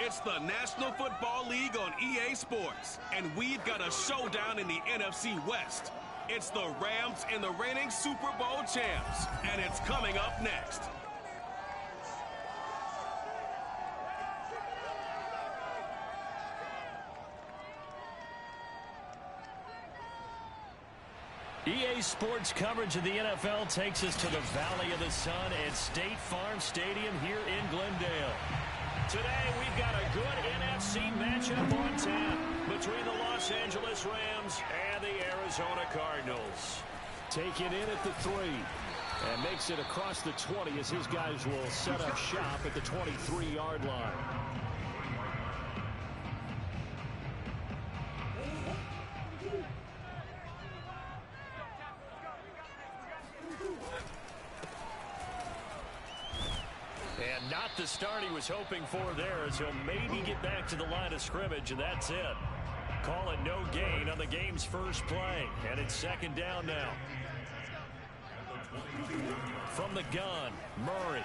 It's the National Football League on EA Sports, and we've got a showdown in the NFC West. It's the Rams and the reigning Super Bowl champs, and it's coming up next. EA Sports coverage of the NFL takes us to the Valley of the Sun at State Farm Stadium here in Glendale. Today, we've got a good NFC matchup on tap between the Los Angeles Rams and the Arizona Cardinals. Taken in at the 3 and makes it across the 20 as his guys will set up shop at the 23-yard line. And not the start he was hoping for there, as he'll maybe get back to the line of scrimmage, and that's it. Call it no gain on the game's first play, and it's second down now. From the gun, Murray.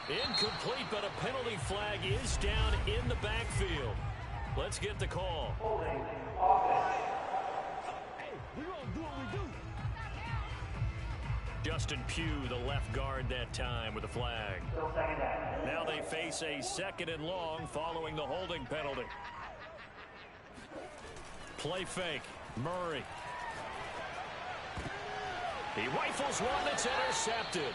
Incomplete, but a penalty flag is down in the backfield. Let's get the call. Justin Pugh, the left guard that time with a flag. Now they face a second and long following the holding penalty. Play fake. Murray. He rifles one that's intercepted.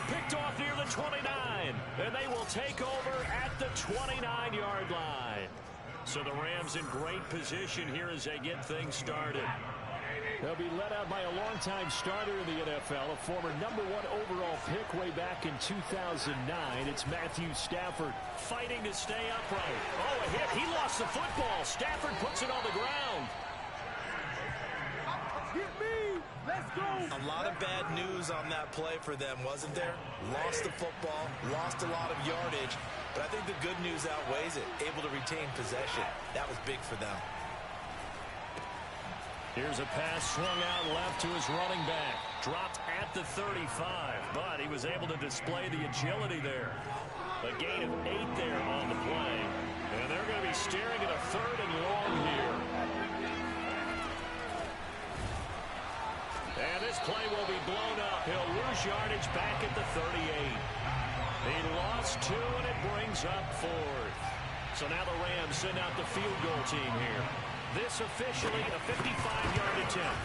Picked off near the 29. And they will take over at the 29-yard line. So the Rams in great position here as they get things started. They'll be led out by a longtime starter in the NFL, a former #1 overall pick way back in 2009. It's Matthew Stafford fighting to stay upright. Oh, a hit. He lost the football. Stafford puts it on the ground. Hit me. Let's go. A lot of bad news on that play for them, wasn't there? Lost the football, lost a lot of yardage, but I think the good news outweighs it. Able to retain possession. That was big for them. Here's a pass swung out left to his running back. Dropped at the 35, but he was able to display the agility there. A gain of 8 there on the play. And they're going to be staring at a third and long here. And this play will be blown up. He'll lose yardage back at the 38. He lost 2, and it brings up 4th. So now the Rams send out the field goal team here. This officially a 55-yard attempt.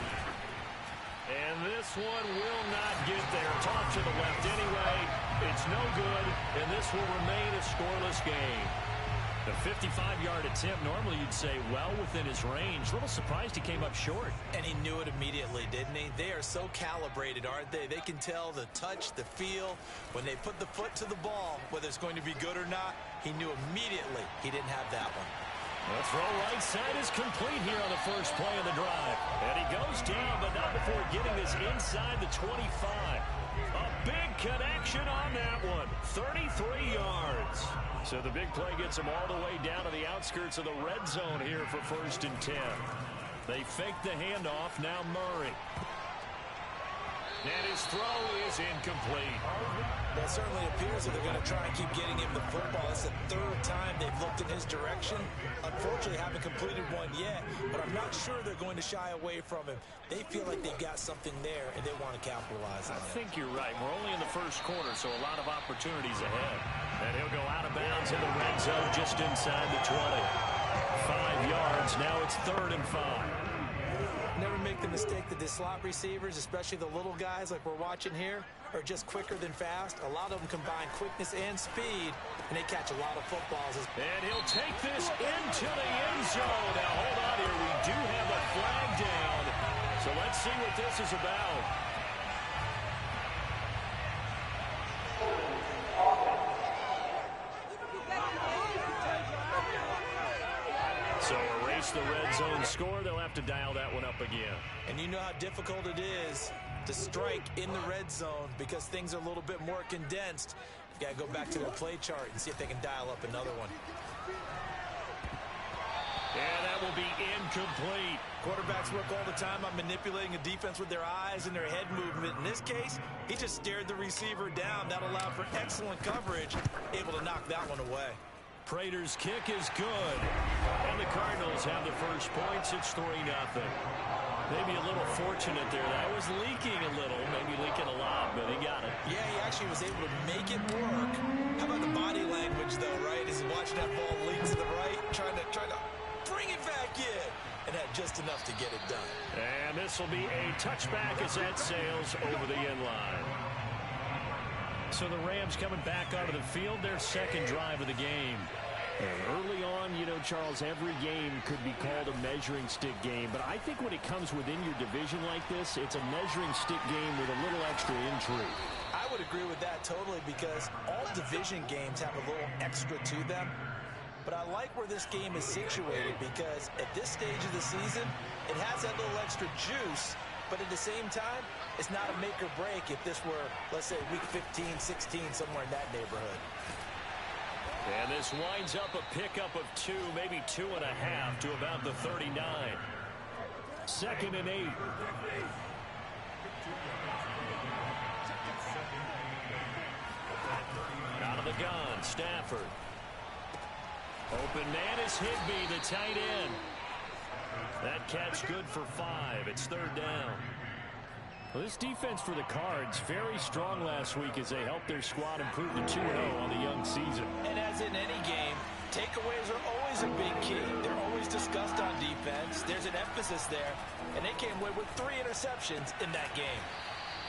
And this one will not get there. Toss to the left anyway. It's no good, and this will remain a scoreless game. The 55-yard attempt, normally you'd say well within his range. A little surprised he came up short. And he knew it immediately, didn't he? They are so calibrated, aren't they? They can tell the touch, the feel. When they put the foot to the ball, whether it's going to be good or not, he knew immediately he didn't have that one. The throw right side is complete here on the first play of the drive. And he goes down, but not before getting this inside the 25. A big connection on that one. 33 yards. So the big play gets him all the way down to the outskirts of the red zone here for 1st and 10. They fake the handoff. Now Murray. And his throw is incomplete. Well, it certainly appears that they're going to try and keep getting him the football. It's the 3rd time they've looked in his direction. Unfortunately, haven't completed one yet, but I'm not sure they're going to shy away from him. They feel like they've got something there, and they want to capitalize on it. I think you're right. We're only in the first quarter, so a lot of opportunities ahead. And he'll go out of bounds in the red zone just inside the 20. 5 yards. Now it's 3rd and 5. Never make the mistake that the slot receivers, especially the little guys like we're watching here, are just quicker than fast. A lot of them combine quickness and speed, and they catch a lot of footballs. And he'll take this into the end zone. Now, hold on here. We do have a flag down. So let's see what this is about. So erase the red zone score. They'll have to dial that one up again. And you know how difficult it is to strike in the red zone because things are a little bit more condensed. You got to go back to their play chart and see if they can dial up another one. And that will be incomplete. Quarterbacks work all the time on manipulating a defense with their eyes and their head movement. In this case, he just stared the receiver down. That allowed for excellent coverage, able to knock that one away. Prater's kick is good. And the Cardinals have the first points. It's 3-0. Maybe a little fortunate there. That was leaking a little, maybe leaking a lot, but he got it. Yeah, he actually was able to make it work. How about the body language, though, right? As he watched that ball leak to the right, trying to bring it back in, and had just enough to get it done. And this will be a touchback as that sails over the end line. So the Rams coming back onto the field, their second drive of the game. And early on, you know, Charles, every game could be called a measuring stick game. But I think when it comes within your division like this, it's a measuring stick game with a little extra intrigue. I would agree with that totally, because all division games have a little extra to them. But I like where this game is situated, because at this stage of the season, it has that little extra juice. But at the same time, it's not a make or break if this were, let's say, week 15, 16, somewhere in that neighborhood. And this winds up a pickup of 2, maybe 2.5 to about the 39. 2nd and 8. Out of the gun, Stafford. Open man is Higbee, the tight end. That catch good for 5. It's 3rd down. Well, this defense for the Cards, very strong last week as they helped their squad improve to 2-0 on the young season. And as in any game, takeaways are always a big key. They're always discussed on defense. There's an emphasis there, and they came away with 3 interceptions in that game.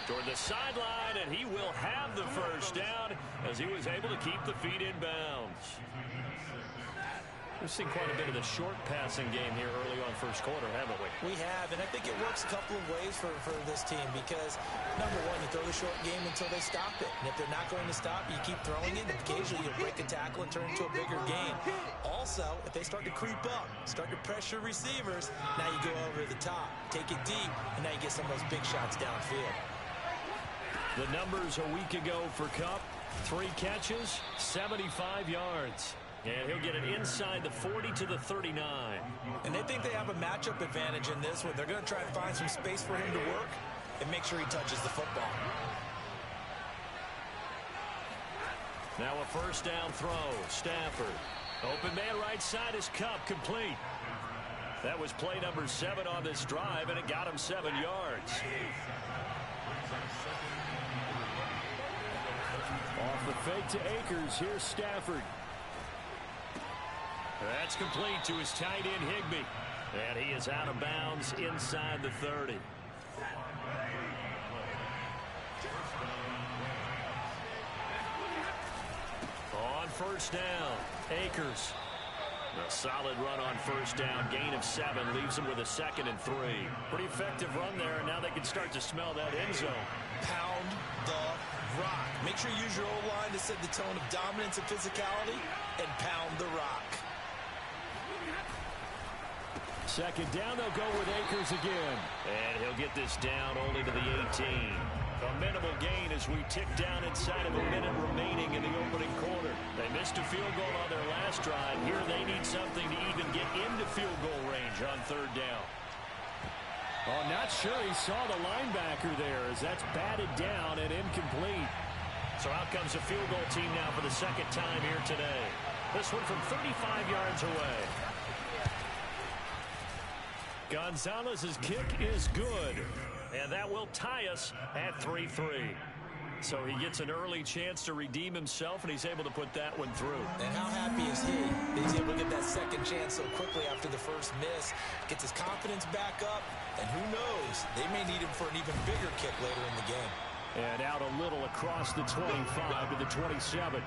Toward the sideline, and he will have the first down as he was able to keep the feet in bounds. We've seen quite a bit of the short passing game here early on first quarter, haven't we? We have, and I think it works a couple of ways for this team, because, number one, you throw the short game until they stop it. And if they're not going to stop, you keep throwing it, and occasionally you'll break a tackle and turn it into a bigger gain. Also, if they start to creep up, start to pressure receivers, now you go over the top, take it deep, and now you get some of those big shots downfield. The numbers a week ago for Kupp, 3 catches, 75 yards. And he'll get it inside the 40 to the 39. And they think they have a matchup advantage in this one. They're going to try and find some space for him to work and make sure he touches the football. Now a first down throw. Stafford. Open man right side is Kupp, complete. That was play number 7 on this drive, and it got him 7 yards. Off the fake to Akers. Here's Stafford. That's complete to his tight end, Higbee. And he is out of bounds inside the 30. On first down, Akers. A solid run on first down, gain of 7, leaves him with a 2nd and 3. Pretty effective run there, and now they can start to smell that end zone. Pound the rock. Make sure you use your O-line to set the tone of dominance and physicality, and pound the rock. 2nd down, they'll go with Akers again. And he'll get this down only to the 18. A minimal gain as we tick down inside of a minute remaining in the opening quarter. They missed a field goal on their last drive. Here they need something to even get into field goal range on 3rd down. Oh, not sure he saw the linebacker there as that's batted down and incomplete. So out comes the field goal team now for the 2nd time here today. This one from 35 yards away. Gonzalez's kick is good, and that will tie us at 3-3. So he gets an early chance to redeem himself, and he's able to put that one through. And how happy is he that he's able to get that 2nd chance so quickly after the first miss, gets his confidence back up, and who knows, they may need him for an even bigger kick later in the game. And out a little across the 25 to the 27.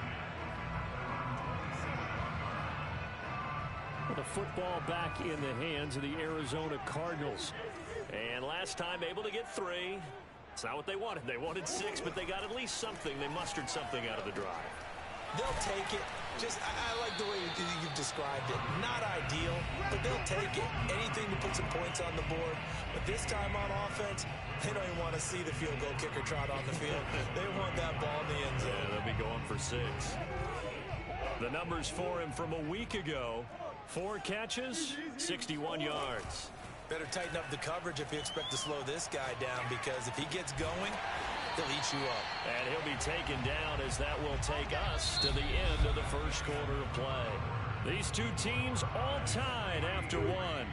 The football back in the hands of the Arizona Cardinals. And last time able to get 3. It's not what they wanted. They wanted 6, but they got at least something. They mustered something out of the drive. They'll take it. Just, I like the way you've described it. Not ideal, but they'll take it. Anything to put some points on the board. But this time on offense, they don't even want to see the field goal kicker trot on the field. They want that ball in the end zone. Yeah, they'll be going for 6. The numbers for him from a week ago. 4 catches, 61 yards. Better tighten up the coverage if you expect to slow this guy down, because if he gets going, he'll eat you up. And he'll be taken down as that will take us to the end of the first quarter of play. These two teams all tied after one.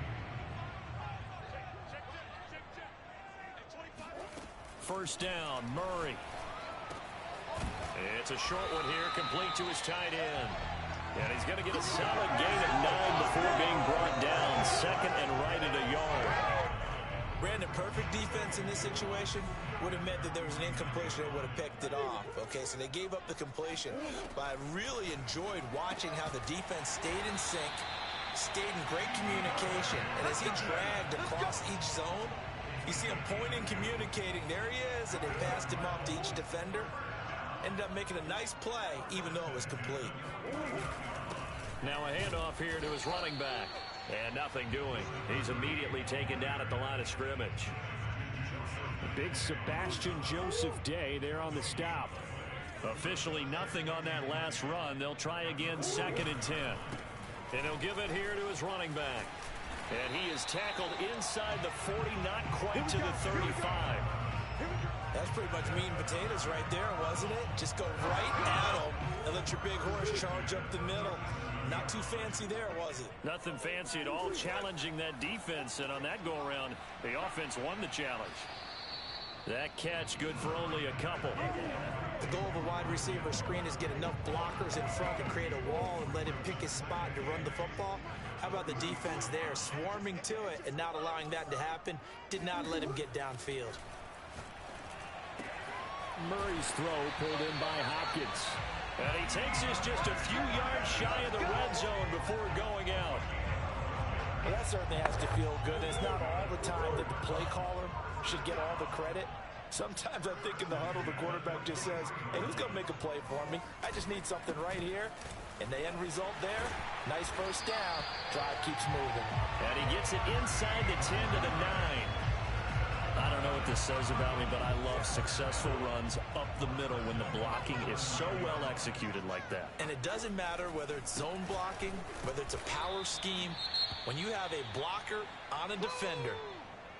First down, Murray. It's a short one here, complete to his tight end. And he's going to get a solid gain of 9 before being brought down. Second and right at a yard. Brandon, perfect defense in this situation would have meant that there was an incompletion that would have picked it off. Okay, so they gave up the completion. But I really enjoyed watching how the defense stayed in sync, stayed in great communication. And as he dragged across each zone, you see him pointing, communicating. There he is, and they passed him off to each defender. Ended up making a nice play, even though it was complete. Now a handoff here to his running back. And nothing doing. He's immediately taken down at the line of scrimmage. Big Sebastian Joseph Day there on the stop. Officially nothing on that last run. They'll try again, 2nd and 10. And he'll give it here to his running back. And he is tackled inside the 40, not quite to the 35. That's pretty much meat and potatoes right there, wasn't it? Just go right at him and let your big horse charge up the middle. Not too fancy there, was it? Nothing fancy at all, challenging that defense. And on that go-around, the offense won the challenge. That catch good for only a couple. The goal of a wide receiver screen is get enough blockers in front to create a wall and let him pick his spot to run the football. How about the defense there, swarming to it and not allowing that to happen? Did not let him get downfield. Murray's throw pulled in by Hopkins. And he takes this just a few yards shy of the red zone before going out. Well, that certainly has to feel good. It's not all the time that the play caller should get all the credit. Sometimes I think in the huddle, the quarterback just says, hey, who's going to make a play for me? I just need something right here. And the end result there, nice first down. Drive keeps moving. And he gets it inside the 10 to the 9. I don't know what this says about me, but I love successful runs up the middle when the blocking is so well executed like that. And it doesn't matter whether it's zone blocking, whether it's a power scheme. When you have a blocker on a defender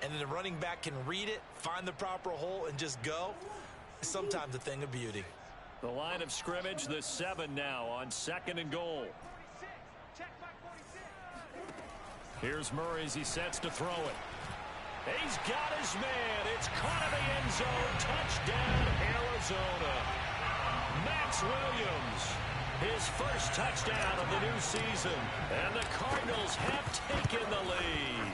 and then the running back can read it, find the proper hole, and just go, it's sometimes a thing of beauty. The line of scrimmage, the 7 now on 2nd and goal. Here's Murray as he sets to throw it. He's got his man. It's caught in the end zone. Touchdown, Arizona. Max Williams, his first touchdown of the new season. And the Cardinals have taken the lead.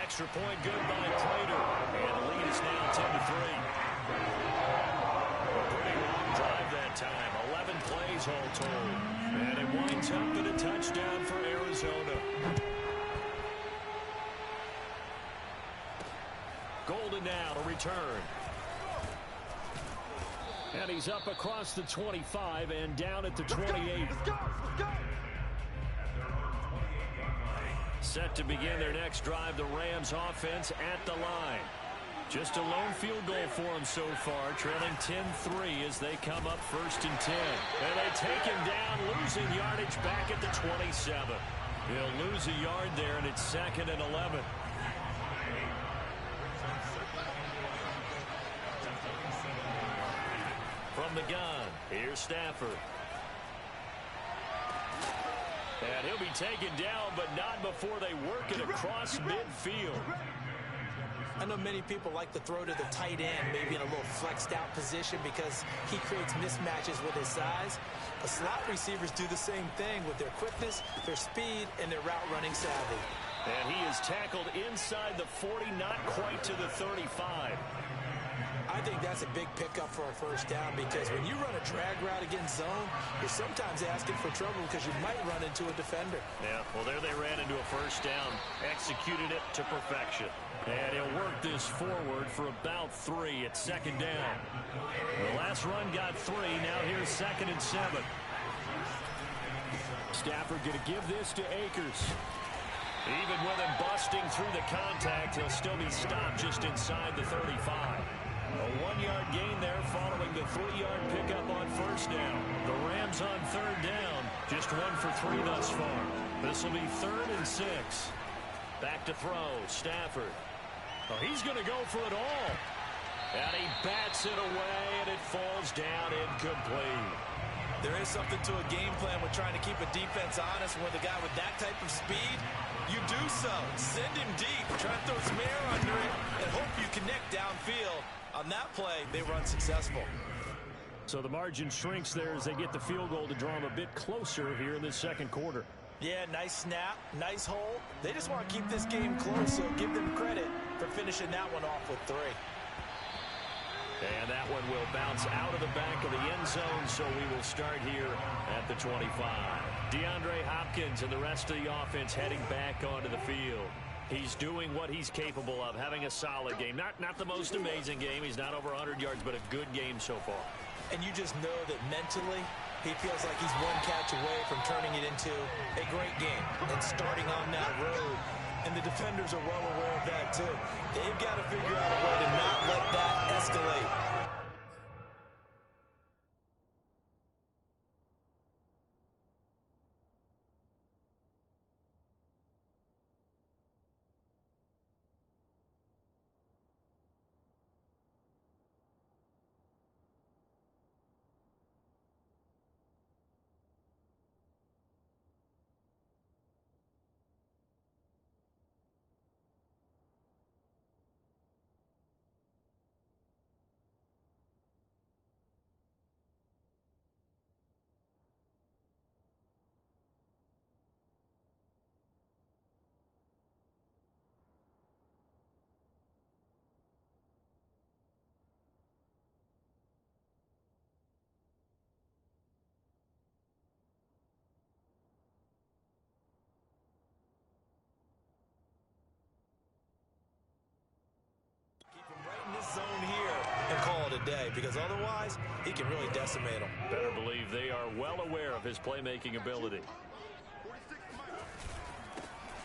Extra point good by Prater. And the lead is now 10-3. A pretty long drive that time. 11 plays all told. And it winds up in a touchdown for Arizona. Golden now to return. And he's up across the 25 and down at the 28. Let's go. Set to begin their next drive, the Rams offense at the line. Just a lone field goal for them so far, trailing 10-3 as they come up 1st and 10. And they take him down, losing yardage back at the 27. He'll lose a yard there, and it's 2nd and 11. From the gun, here's Stafford. And he'll be taken down, but not before they work it across midfield. I know many people like to throw to the tight end, maybe in a little flexed out position because he creates mismatches with his size. But slot receivers do the same thing with their quickness, their speed, and their route running savvy. And he is tackled inside the 40, not quite to the 35. I think that's a big pickup for a first down because when you run a drag route against zone, you're sometimes asking for trouble because you might run into a defender. Yeah, well, there they ran into a first down, executed it to perfection. And he'll work this forward for about 3 at 2nd down. The last run got 3. Now here's 2nd and 7. Stafford going to give this to Akers. Even with him busting through the contact, he'll still be stopped just inside the 35. A 1-yard gain there following the 3-yard pickup on first down. The Rams on 3rd down. Just 1 for 3 thus far. This will be 3rd and 6. Back to throw. Stafford. Oh, he's going to go for it all. And he bats it away, and it falls down incomplete. There is something to a game plan with trying to keep a defense honest. With a guy with that type of speed, you do so. Send him deep. Try to throw some air under it and hope you connect downfield. On that play, they were unsuccessful. So the margin shrinks there as they get the field goal to draw them a bit closer here in this second quarter. Yeah, nice snap, nice hole. They just want to keep this game close, so give them credit for finishing that one off with 3. And that one will bounce out of the back of the end zone, so we will start here at the 25. DeAndre Hopkins and the rest of the offense heading back onto the field. He's doing what he's capable of, having a solid game. Not the most amazing game. He's not over 100 yards, but a good game so far. And you just know that mentally, he feels like he's one catch away from turning it into a great game and starting on that road. And the defenders are well aware of that, too. They've got to figure out a way to not let that escalate. Zone here and call it a day, because otherwise he can really decimate them. Better believe they are well aware of his playmaking ability.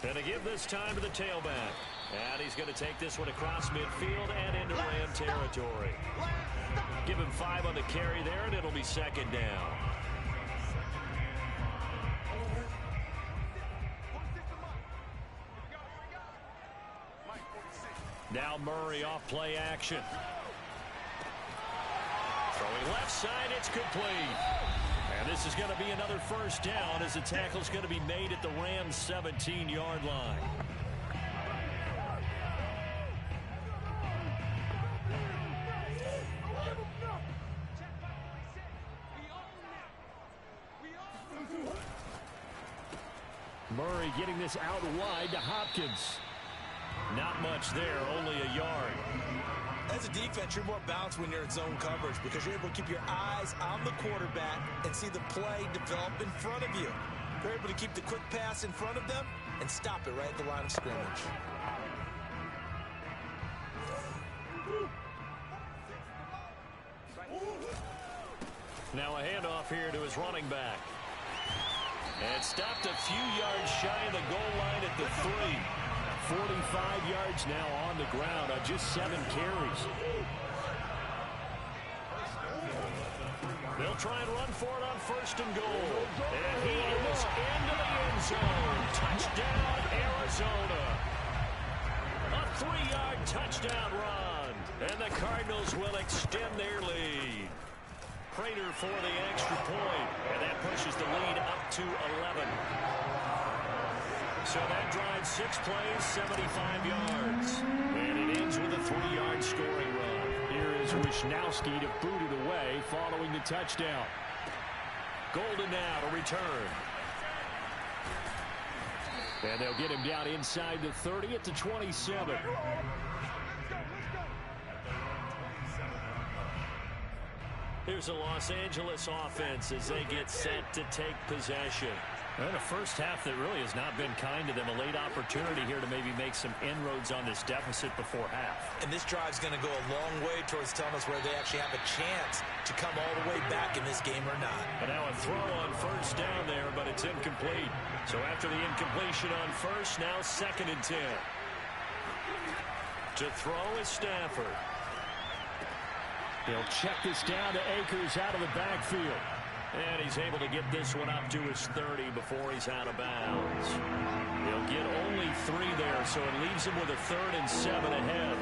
And to give this time to the tailback. And he's going to take this one across midfield and into Ram territory. Give him 5 on the carry there, and it'll be 2nd down. Now Murray off play action. Throwing left side, it's complete. And this is going to be another 1st down as the tackle's going to be made at the Rams' 17-yard line. Murray getting this out wide to Hopkins. Not much there, only a yard. As a defense, you're more balanced when you're in zone coverage because you're able to keep your eyes on the quarterback and see the play develop in front of you. You're able to keep the quick pass in front of them and stop it right at the line of scrimmage. Now a handoff here to his running back. And stopped a few yards shy of the goal line at the 3. 45 yards now on the ground on just 7 carries. They'll try and run for it on 1st and goal. And he is into the end zone. Touchdown, Arizona. A 3-yard touchdown run. And the Cardinals will extend their lead. Prater for the extra point. And that pushes the lead up to 11. So that drives 6 plays, 75 yards. And it ends with a 3-yard scoring run. Here is Wisnowski to boot it away following the touchdown. Golden now to return. And they'll get him down inside the 30 at the 27. Here's the Los Angeles offense as they get set to take possession. And a first half that really has not been kind to them. A late opportunity here to maybe make some inroads on this deficit before half. And this drive's going to go a long way towards telling us where they actually have a chance to come all the way back in this game or not. And now a throw on 1st down there, but it's incomplete. So after the incompletion on 1st, now 2nd and 10. To throw is Stafford. They'll check this down to Akers out of the backfield. And he's able to get this one up to his 30 before he's out of bounds. He'll get only 3 there, so it leaves him with a 3rd and 7 ahead.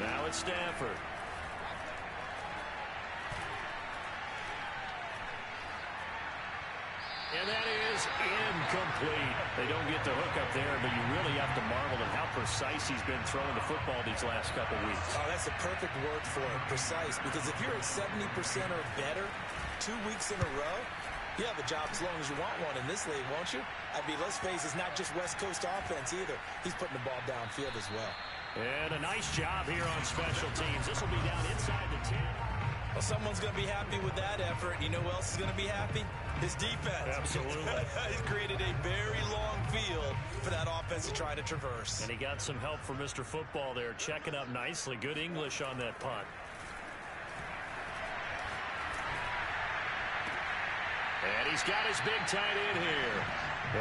Now it's Stafford. And that is incomplete. They don't get the hook up there, but you really have to marvel at how precise he's been throwing the football these last couple weeks. Oh, that's a perfect word for it, precise. Because if you're at 70% or better 2 weeks in a row, you have a job as long as you want one in this league, won't you? I mean, let's face it, it's not just West Coast offense either. He's putting the ball downfield as well. And a nice job here on special teams. This will be down inside the 10. Well, someone's going to be happy with that effort. You know who else is going to be happy? His defense. Absolutely. He's created a very long field for that offense to try to traverse. And he got some help from Mr. Football there, checking up nicely. Good English on that punt. And he's got his big tight end here.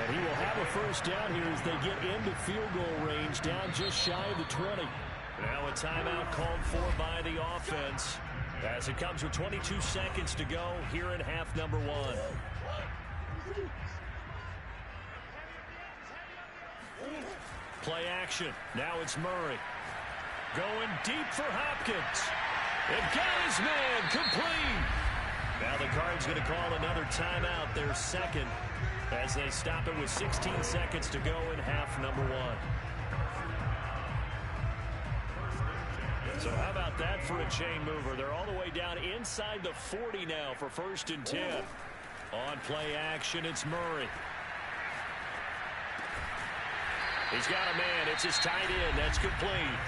And he will have a first down here as they get into field goal range, down just shy of the 20. Now a timeout called for by the offense, as it comes with 22 seconds to go here in half number 1. Play action. Now it's Murray. Going deep for Hopkins. It got his man complete. Now the Cards going to call another timeout, their second, as they stop it with 16 seconds to go in half number 1. So how about that for a chain mover? They're all the way down inside the 40 now for 1st and 10. On play action, it's Murray. He's got a man. It's his tight end. That's complete.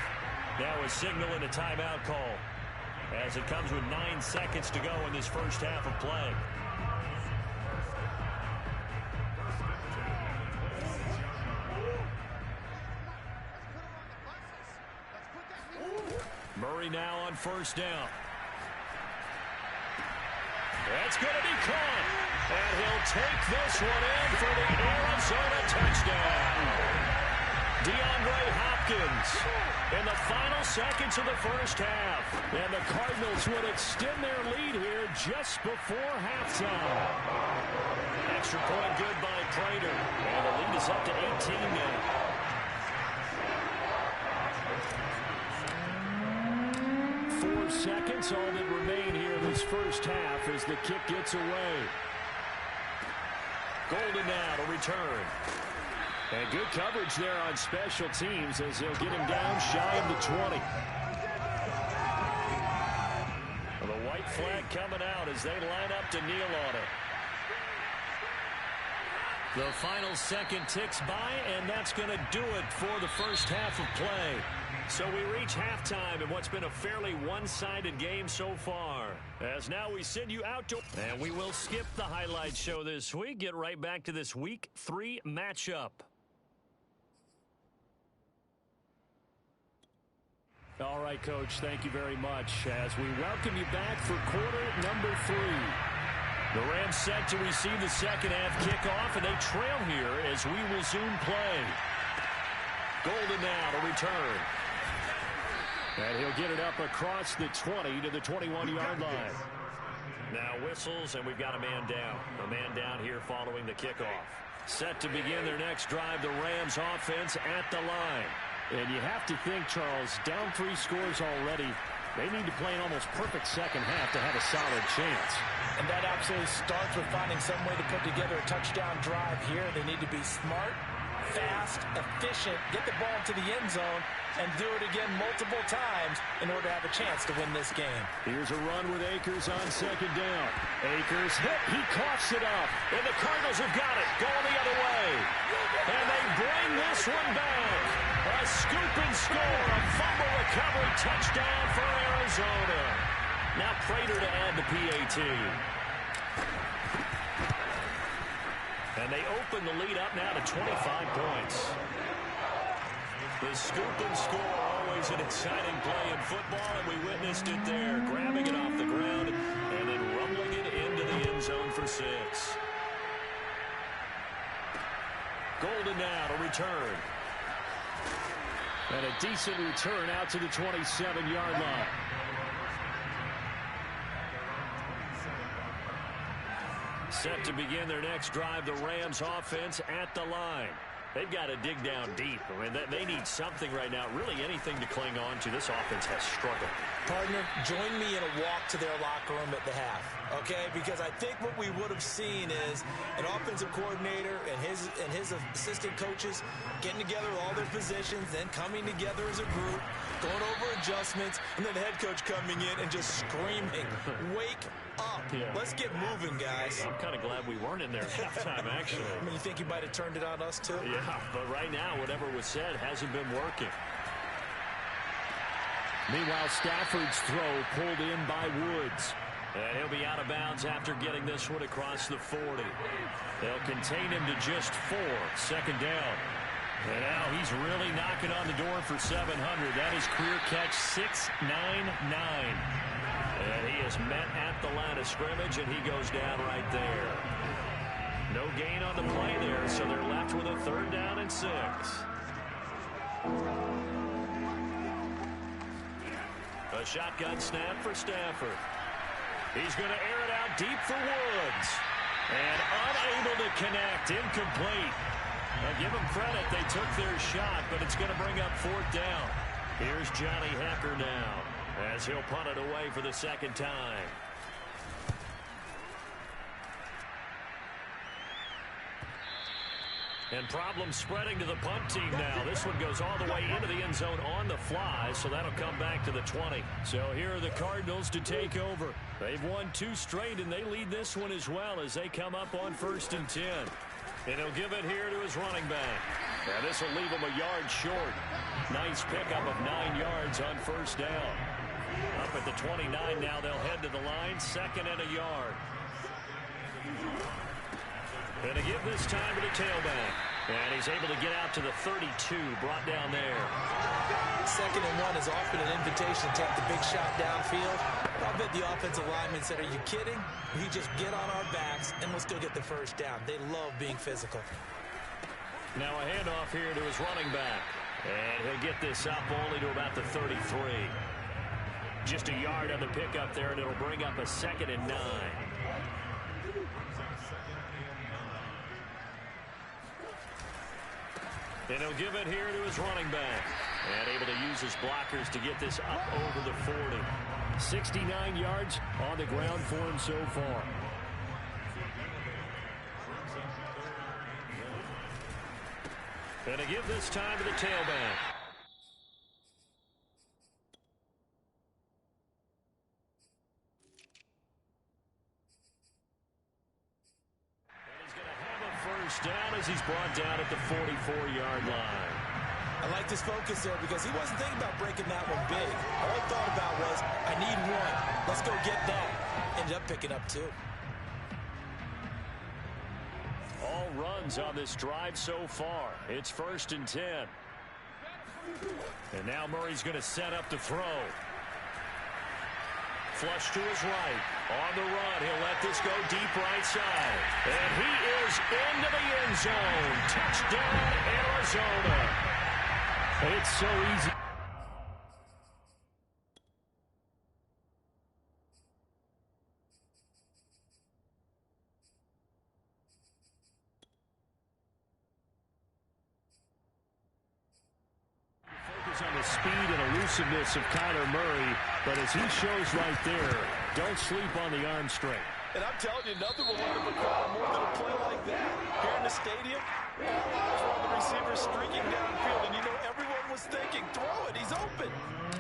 Now a signal and a timeout call, as it comes with 9 seconds to go in this first half of play. Murray now on first down. That's going to be caught. And he'll take this one in for the Arizona touchdown. DeAndre Hopkins in the final seconds of the first half. And the Cardinals would extend their lead here just before halftime. Extra point good by Prater. And the lead is up to 18 now. 4 seconds, all that remain here in this first half as the kick gets away. Golden now to return. And good coverage there on special teams as they'll get him down shy of the 20. The white flag coming out as they line up to kneel on it. The final second ticks by, and that's going to do it for the first half of play. So we reach halftime in what's been a fairly one-sided game so far. As now we send you out to... And we will skip the highlight show this week. Get right back to this Week 3 matchup. All right, Coach, thank you very much as we welcome you back for quarter number 3. The Rams set to receive the second half kickoff, and they trail here as we resume play. Golden now to return. And he'll get it up across the 20 to the 21-yard line. Now whistles, and we've got a man down. A man down here following the kickoff. Set to begin their next drive, the Rams offense at the line. And you have to think, Charles, down 3 scores already. They need to play an almost perfect second half to have a solid chance. And that absolutely starts with finding some way to put together a touchdown drive here. They need to be smart, fast, efficient, get the ball to the end zone, and do it again multiple times in order to have a chance to win this game. Here's a run with Akers on second down. Akers hit. He coughs it up. And the Cardinals have got it. Going the other way. And they bring this one back. A scoop and score. A fumble recovery touchdown for Arizona. Now Prater to add the PAT. And they open the lead up now to 25 points. The scoop and score, always an exciting play in football, and we witnessed it there, grabbing it off the ground and then rumbling it into the end zone for 6. Golden now to return. And a decent return out to the 27-yard line. Set to begin their next drive, the Rams offense at the line. They've got to dig down deep. I mean, they need something right now, really anything to cling on to. This offense has struggled. Partner, join me in a walk to their locker room at the half, okay? Because I think what we would have seen is an offensive coordinator and his assistant coaches getting together with all their positions, then coming together as a group, going over adjustments, and then the head coach coming in and just screaming, wake up. Yeah. Let's get moving, guys. I'm kind of glad we weren't in there at halftime, actually. I mean, you think you might have turned it on us, too? Yeah, but right now, whatever was said hasn't been working. Meanwhile, Stafford's throw pulled in by Woods. And he'll be out of bounds after getting this one across the 40. They'll contain him to just 4. Second down. And now he's really knocking on the door for 700. That is career catch 699. And he is met at the line of scrimmage, and he goes down right there. No gain on the play there, so they're left with a 3rd down and 6. A shotgun snap for Stafford. He's going to air it out deep for Woods. And unable to connect. Incomplete. Now give them credit. They took their shot, but it's going to bring up 4th down. Here's Johnny Hekker now as he'll punt it away for the 2nd time. And problems spreading to the punt team now. This one goes all the way into the end zone on the fly, so that'll come back to the 20. So here are the Cardinals to take over. They've won 2 straight, and they lead this one as well as they come up on 1st and 10. And he'll give it here to his running back. And this will leave him a yard short. Nice pickup of 9 yards on 1st down. Up at the 29 now, they'll head to the line, 2nd and a yard. And to give this time to the tailback. And he's able to get out to the 32, brought down there. 2nd and 1 is often an invitation to take the big shot downfield. I bet the offensive linemen said, are you kidding? We just get on our backs and let's go get the 1st down. They love being physical. Now a handoff here to his running back. And he'll get this up only to about the 33. Just a yard on the pickup there, and it'll bring up a 2nd and 9. And he'll give it here to his running back. And able to use his blockers to get this up over the 40. 69 yards on the ground for him so far. And to give this time to the tailback. Down as he's brought down at the 44-yard line. I like this focus there because he wasn't thinking about breaking that one big. All he thought about was, I need 1. Let's go get that. Ended up picking up 2. All runs on this drive so far. It's 1st and 10. And now Murray's going to set up to throw. Flush to his right. On the run, he'll let this go deep right side. And he is into the end zone. Touchdown, Arizona. It's so easy. On the speed and elusiveness of Kyler Murray, but as he shows right there, don't sleep on the arm strength. And I'm telling you, nothing will wind up a crowd more than a play like that. Here in the stadium, all eyes were on the receiver streaking downfield, and you know everyone was thinking, throw it, he's open.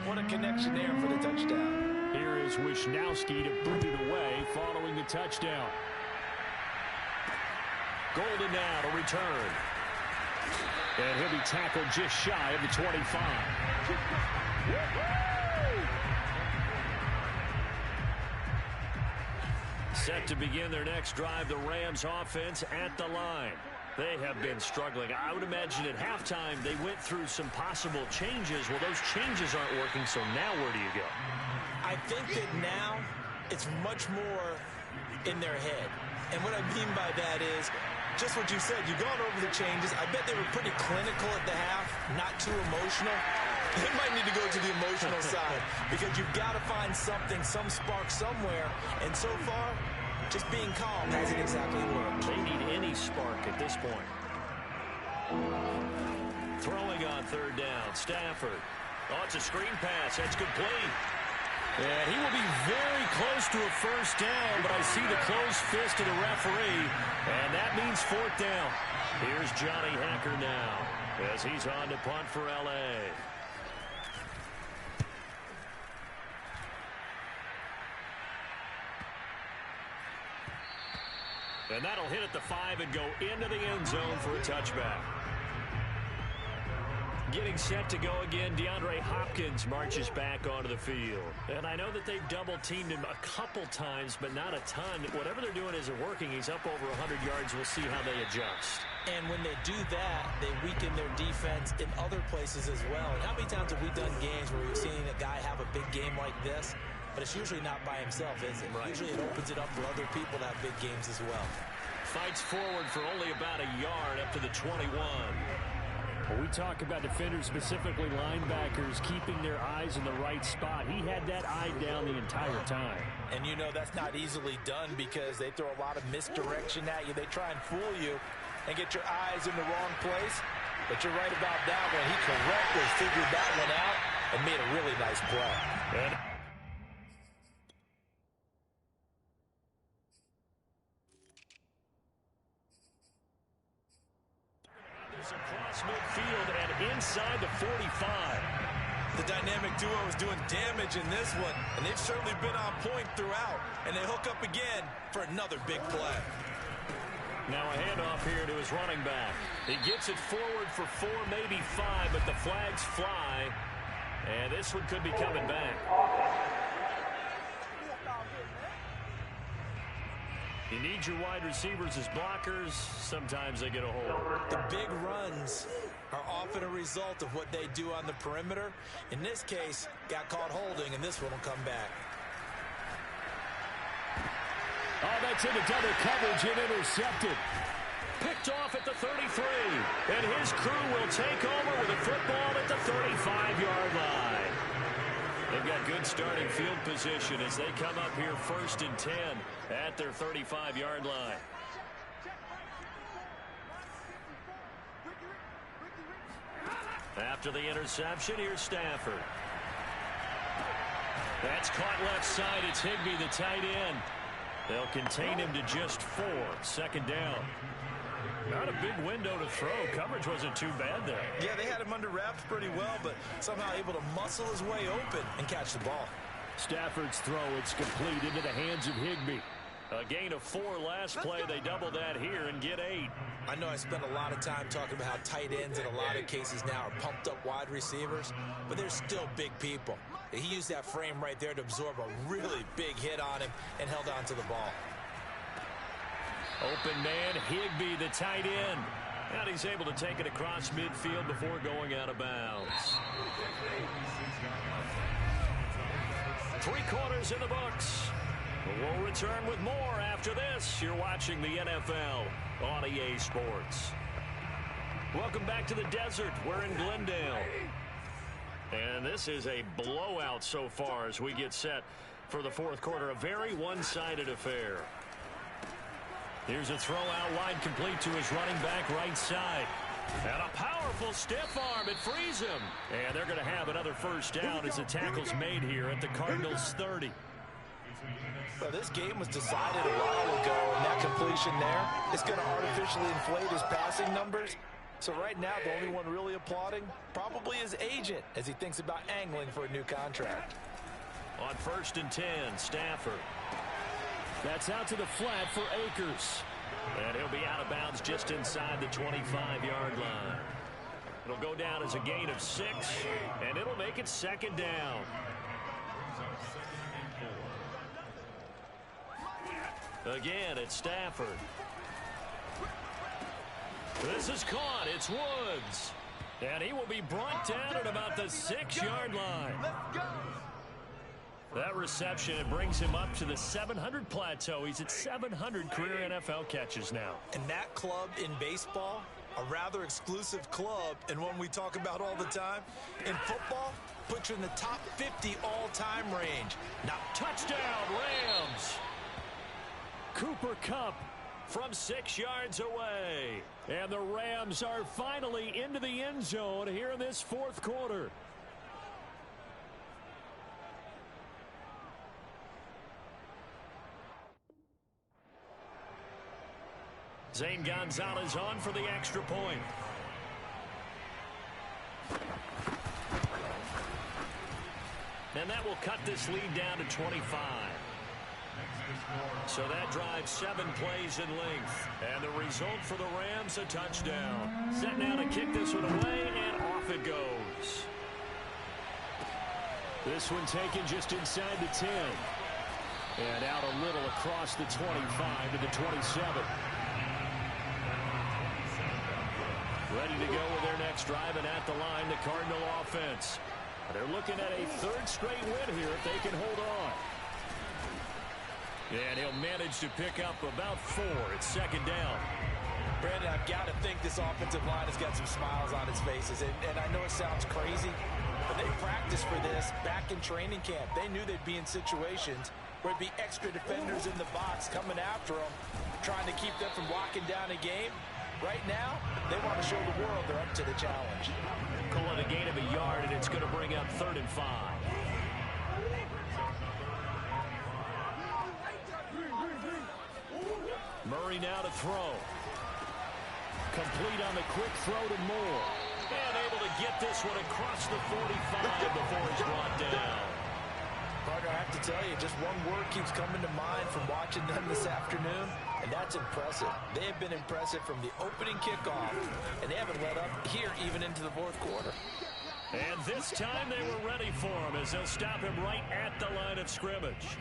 What a connection there for the touchdown. Here is Wisnowski to boot it away following the touchdown. Golden now to return. And he'll be tackled just shy of the 25. Set to begin their next drive, the Rams offense at the line. They have been struggling. I would imagine at halftime they went through some possible changes. Well, those changes aren't working, so now where do you go? I think that now it's much more in their head. And what I mean by that is just what you said. You've gone over the changes. I bet they were pretty clinical at the half, not too emotional. They might need to go to the emotional side because you've got to find something, some spark somewhere. And so far, just being calm hasn't exactly worked. They need any spark at this point. Throwing on third down, Stafford. Oh, it's a screen pass. That's complete. And he will be very close to a first down, but I see the closed fist of the referee, and that means fourth down. Here's Johnny Hacker now as he's on to punt for L.A. And that'll hit at the 5 and go into the end zone for a touchback. Getting set to go again, DeAndre Hopkins marches back onto the field. And I know that they've double-teamed him a couple times, but not a ton. Whatever they're doing isn't working. He's up over 100 yards. We'll see how they adjust. And when they do that, they weaken their defense in other places as well. And how many times have we done games where we've seen a guy have a big game like this? But it's usually not by himself, is it? Right. Usually it opens it up for other people to have big games as well. Fights forward for only about a yard up to the 21. When we talk about defenders, specifically linebackers, keeping their eyes in the right spot, he had that eye down the entire time. And you know that's not easily done because they throw a lot of misdirection at you. They try and fool you and get your eyes in the wrong place. But you're right about that one. He correctly figured that one out and made a really nice play. And across midfield and inside the 45. The dynamic duo is doing damage in this one, and they've certainly been on point throughout. And they hook up again for another big play. Now a handoff here to his running back. He gets it forward for 4, maybe 5, but the flags fly. And this one could be coming back. You need your wide receivers as blockers. Sometimes they get a hold. The big runs are often a result of what they do on the perimeter. In this case, got caught holding, and this one will come back. Oh, that's into double coverage and intercepted. Picked off at the 33. And his crew will take over with a football at the 35-yard line. They've got good starting field position as they come up here 1st and 10 at their 35-yard line. After the interception, here's Stafford. That's caught left side. It's Higbee, the tight end. They'll contain him to just 4. 2nd down. Not a big window to throw. Coverage wasn't too bad there. Yeah, they had him under wraps pretty well, but somehow able to muscle his way open and catch the ball. Stafford's throw, it's complete into the hands of Higbee. A gain of 4 last play. They double that here and get 8. I know I spent a lot of time talking about how tight ends in a lot of cases now are pumped up wide receivers, but they're still big people. He used that frame right there to absorb a really big hit on him and held on to the ball. Open man, Higbee, the tight end. And he's able to take it across midfield before going out of bounds. 3 quarters in the books. We'll return with more after this. You're watching the NFL on EA Sports. Welcome back to the desert. We're in Glendale. And this is a blowout so far as we get set for the 4th quarter. A very one-sided affair. Here's a throw out wide, complete to his running back right side. And a powerful stiff arm. It frees him. And they're going to have another first down as the tackle's made here at the Cardinals' 30. Well, this game was decided a while ago, and that completion there is going to artificially inflate his passing numbers. So right now, the only one really applauding probably his agent as he thinks about angling for a new contract. On 1st and 10, Stafford. That's out to the flat for Akers. And he'll be out of bounds just inside the 25-yard line. It'll go down as a gain of 6, and it'll make it 2nd down. Again, it's Stafford. This is caught. It's Woods. And he will be brought down at about the 6-yard line. That reception, it brings him up to the 700 plateau. He's at 700 career NFL catches now. And that club in baseball, a rather exclusive club, and one we talk about all the time. In football, puts you in the top 50 all-time range. Now, touchdown, Rams. Cooper Kupp from 6 yards away. And the Rams are finally into the end zone here in this fourth quarter. Zane Gonzalez on for the extra point. And that will cut this lead down to 25. So that drives 7 plays in length. And the result for the Rams, a touchdown. Set now to kick this one away, and off it goes. This one taken just inside the 10. And out a little across the 25 to the 27. Ready to go with their next drive, and at the line, the Cardinal offense. They're looking at a 3rd straight win here if they can hold on. And he'll manage to pick up about 4. It's 2nd down. Brandon, I've got to think this offensive line has got some smiles on its faces. And I know it sounds crazy, but they practiced for this back in training camp. They knew they'd be in situations where it'd be extra defenders in the box coming after them, trying to keep them from locking down a game. Right now, they want to show the world they're up to the challenge. Call it a gain of a yard, and it's going to bring up 3rd and 5. Murray now to throw. Complete on the quick throw to Moore. And able to get this one across the 45 before he's brought down. Partner, I have to tell you, just one word keeps coming to mind from watching them this afternoon, and that's impressive. They have been impressive from the opening kickoff, and they haven't let up here even into the 4th quarter. And this time they were ready for him as they'll stop him right at the line of scrimmage.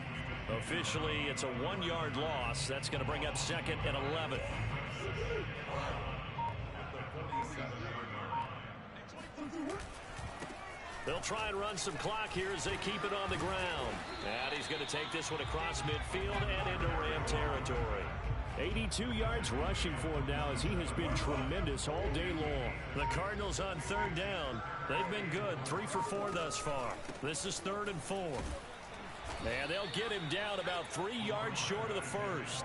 Officially, it's a 1-yard loss. That's going to bring up 2nd and 11. They'll try and run some clock here as they keep it on the ground. And he's going to take this one across midfield and into Ram territory. 82 yards rushing for him now as he has been tremendous all day long. The Cardinals on 3rd down. They've been good. 3 for 4 thus far. This is 3rd and 4. And they'll get him down about 3 yards short of the 1st.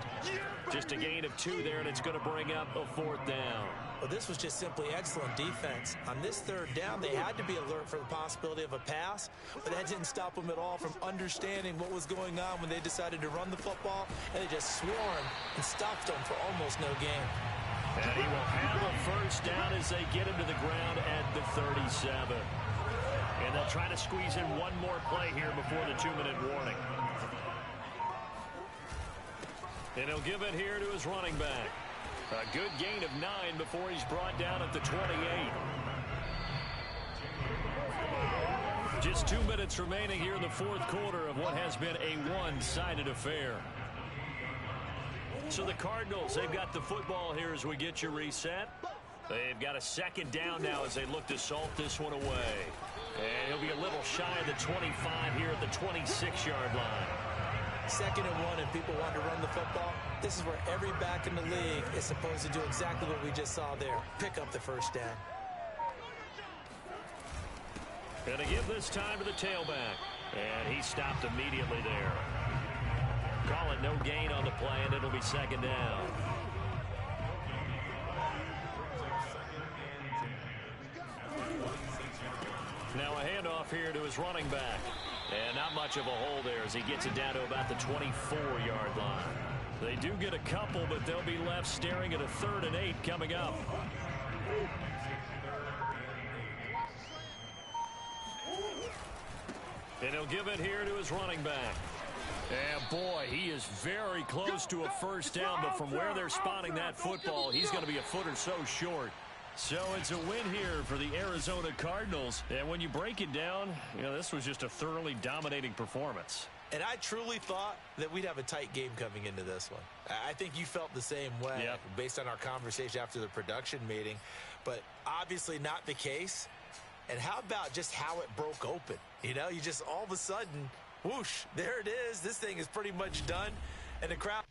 Just a gain of 2 there, and it's going to bring up a 4th down. Well, this was just simply excellent defense. On this 3rd down, they had to be alert for the possibility of a pass, but that didn't stop them at all from understanding what was going on when they decided to run the football, and they just swarmed and stopped them for almost no gain. And he will have a 1st down as they get him to the ground at the 37. And they'll try to squeeze in one more play here before the 2-minute warning. And he'll give it here to his running back. A good gain of 9 before he's brought down at the 28. Just 2 minutes remaining here in the 4th quarter of what has been a one-sided affair. So the Cardinals, they've got the football here as we get you reset. They've got a 2nd down now as they look to salt this one away. And he'll be a little shy of the 25 here at the 26-yard line. 2nd and 1, and people want to run the football. This is where every back in the league is supposed to do exactly what we just saw there. Pick up the 1st down. Gonna give this time to the tailback. And he stopped immediately there. Call it no gain on the play, and it'll be 2nd down. Now a handoff here to his running back. And not much of a hole there as he gets it down to about the 24-yard line. They do get a couple, but they'll be left staring at a 3rd and 8 coming up. And he'll give it here to his running back. And boy, he is very close to a 1st down, but from where they're spotting that football, he's going to be a foot or so short. So it's a win here for the Arizona Cardinals. And when you break it down, you know, this was just a thoroughly dominating performance. And I truly thought that we'd have a tight game coming into this one. I think you felt the same way based on our conversation after the production meeting. But obviously not the case. And how about just how it broke open? You know, you just all of a sudden, whoosh, there it is. This thing is pretty much done. And the crowd...